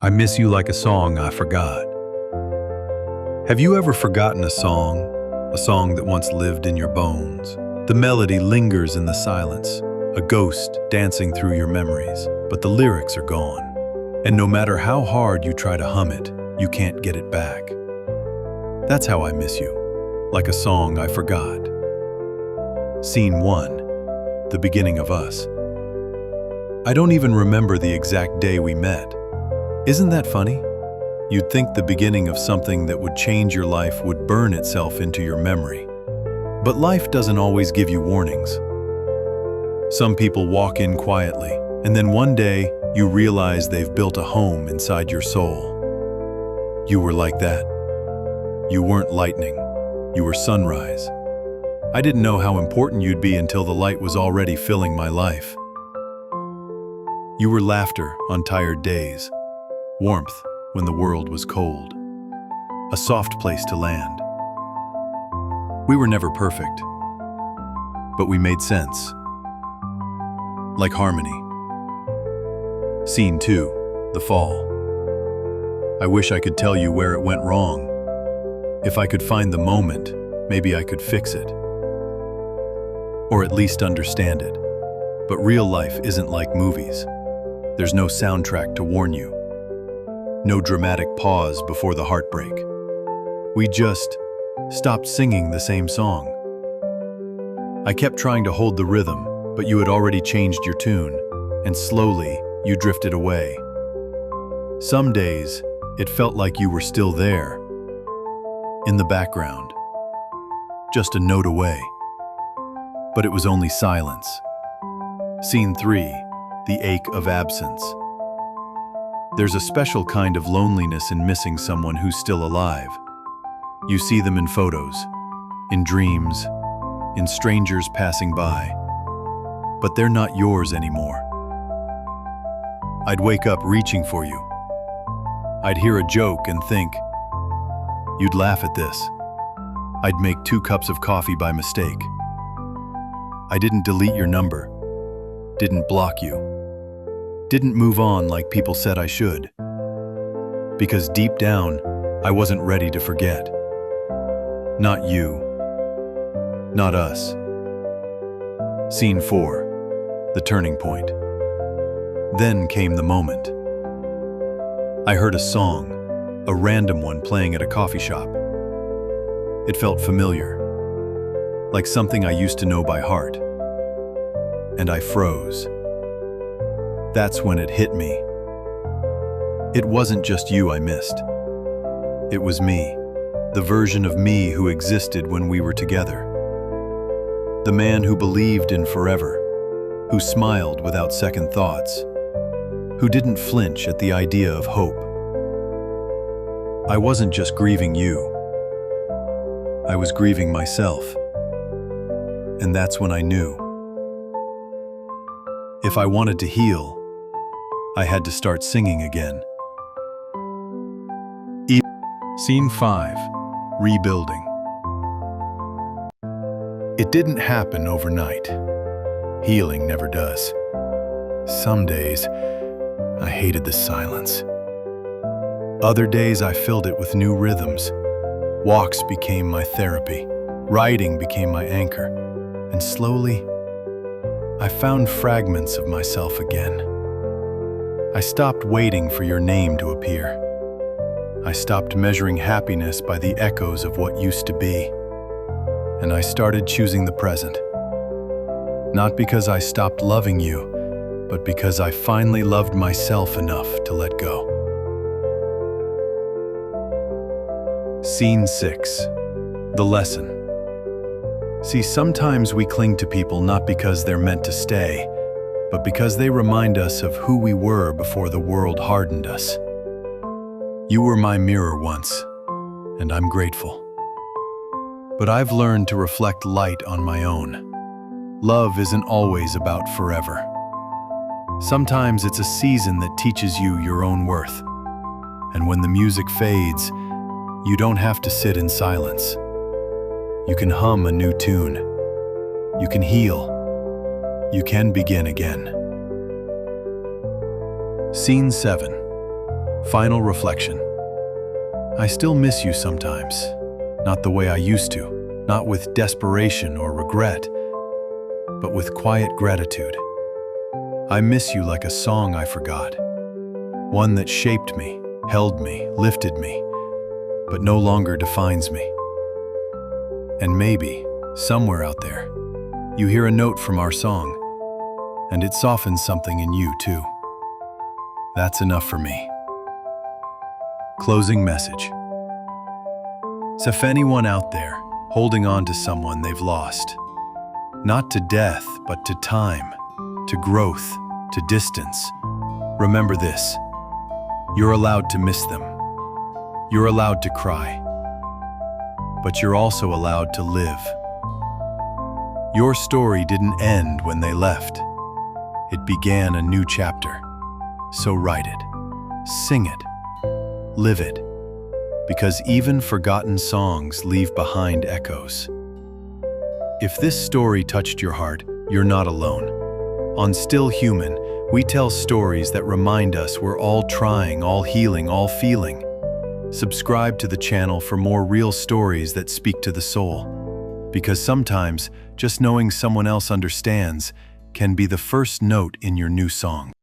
I miss you like a song I forgot. Have you ever forgotten a song that once lived in your bones? The melody lingers in the silence, a ghost dancing through your memories, but the lyrics are gone. And no matter how hard you try to hum it, you can't get it back. That's how I miss you, like a song I forgot. Scene 1, the beginning of us. I don't even remember the exact day we met. Isn't that funny? You'd think the beginning of something that would change your life would burn itself into your memory. But life doesn't always give you warnings. Some people walk in quietly, and then one day you realize they've built a home inside your soul. You were like that. You weren't lightning. You were sunrise. I didn't know how important you'd be until the light was already filling my life. You were laughter on tired days. Warmth when the world was cold. A soft place to land. We were never perfect, but we made sense. Like harmony. Scene 2, the fall. I wish I could tell you where it went wrong. If I could find the moment, maybe I could fix it. Or at least understand it. But real life isn't like movies. There's no soundtrack to warn you. No dramatic pause before the heartbreak. We just stopped singing the same song. I kept trying to hold the rhythm, but you had already changed your tune, and slowly you drifted away. Some days, it felt like you were still there, in the background, just a note away. But it was only silence. Scene 3, the ache of absence. There's a special kind of loneliness in missing someone who's still alive. You see them in photos, in dreams, in strangers passing by, but they're not yours anymore. I'd wake up reaching for you. I'd hear a joke and think, you'd laugh at this. I'd make 2 cups of coffee by mistake. I didn't delete your number, didn't block you. Didn't move on like people said I should. Because deep down, I wasn't ready to forget. Not you. Not us. Scene 4, the turning point. Then came the moment. I heard a song, a random one playing at a coffee shop. It felt familiar, like something I used to know by heart. And I froze. That's when it hit me. It wasn't just you I missed. It was me, the version of me who existed when we were together. The man who believed in forever, who smiled without second thoughts, who didn't flinch at the idea of hope. I wasn't just grieving you. I was grieving myself. And that's when I knew. If I wanted to heal, I had to start singing again. Scene 5, rebuilding. It didn't happen overnight. Healing never does. Some days, I hated the silence. Other days, I filled it with new rhythms. Walks became my therapy. Writing became my anchor. And slowly, I found fragments of myself again. I stopped waiting for your name to appear. I stopped measuring happiness by the echoes of what used to be. And I started choosing the present. Not because I stopped loving you, but because I finally loved myself enough to let go. Scene 6, the lesson. See, sometimes we cling to people not because they're meant to stay, but because they remind us of who we were before the world hardened us. You were my mirror once, and I'm grateful. But I've learned to reflect light on my own. Love isn't always about forever. Sometimes it's a season that teaches you your own worth. And when the music fades, you don't have to sit in silence. You can hum a new tune. You can heal. You can begin again. Scene 7, Final reflection. I still miss you sometimes. Not the way I used to, not with desperation or regret, but with quiet gratitude. I miss you like a song I forgot. One that shaped me, held me, lifted me, but no longer defines me. And maybe, somewhere out there, you hear a note from our song, and it softens something in you too. That's enough for me. Closing message. So if anyone out there holding on to someone they've lost, not to death, but to time, to growth, to distance, remember this. You're allowed to miss them. You're allowed to cry. But you're also allowed to live. Your story didn't end when they left. It began a new chapter. So write it, sing it, live it, because even forgotten songs leave behind echoes. If this story touched your heart, you're not alone. On Still Human, we tell stories that remind us we're all trying, all healing, all feeling. Subscribe to the channel for more real stories that speak to the soul. Because sometimes, just knowing someone else understands can be the first note in your new song.